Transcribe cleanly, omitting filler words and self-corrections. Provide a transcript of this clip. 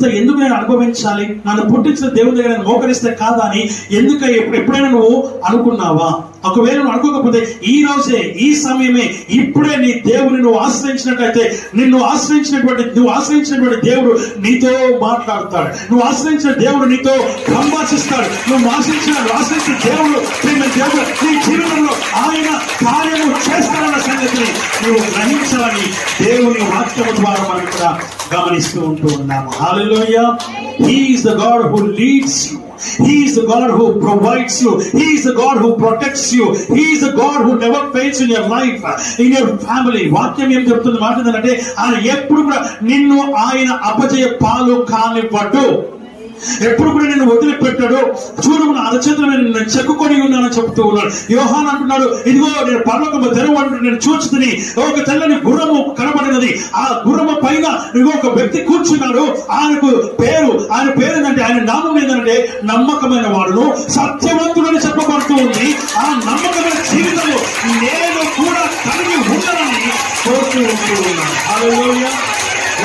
ఎందుకు నేను అనుభవించాలి, నన్ను పుట్టించిన దేవుని దగ్గర నేను మోకరిస్తే కాదా అని ఎప్పుడైనా నువ్వు అనుకున్నావా? ఒకవేళ నువ్వు అనుకోకపోతే ఈ రోజే, ఈ సమయమే, ఇప్పుడే నీ దేవుని నువ్వు ఆశ్రయించినట్లయితే నువ్వు ఆశ్రయించినటువంటి దేవుడు నీతో మాట్లాడతాడు. నువ్వు ఆశ్రయించిన దేవుడు నీతో సంభాషిస్తాడు. నువ్వు ఆశ్రయించిన దేవుడు నీ జీవితంలో ఆయన కార్యము చేస్తాడన్న సంగతిని నువ్వు గ్రహించాలని దేవుని వాక్యము ద్వారా మనం ఇక్కడ గమనిస్తూ ఉంటూ ఉన్నాము. హల్లెలూయా. He is the God who leads you. He is the God who provides you. He is the God who protects you. He is the God who never fails in your life, in your family. వాక్యం ఏం చెప్తుంది మాట ఏంటంటే ఆయన ఎప్పుడు కూడా నిన్ను ఆయన అపజయ పాలు కానివ్వడు. ఎప్పుడు కూడా నేను వదిలిపెట్టాడు. చూడు, నా అరచేతుల మీద నేను చెక్కుకొని ఉన్నానని చెప్తూ ఉన్నాడు. యోహాను అంటున్నాడు, ఇదిగో నేను పరలోకము తెరవంటు నేను చూచుతుని ఒక తెల్లని గుర్రము కనబడినది. ఆ గుర్రము పైన ఇదిగో ఒక వ్యక్తి కూర్చున్నాడు. ఆయన పేరు ఏంటంటే, ఆయన నామం ఏంటంటే నమ్మకమైన వాడును సత్యవంతుడని చెప్పబడుతూ ఉంది. ఆ నమ్మకమైన జీవితంలో నేను కూడా కలిగి ఉండనని కోరుతూ ఉంటూ ఉన్నాను. హల్లెలూయా.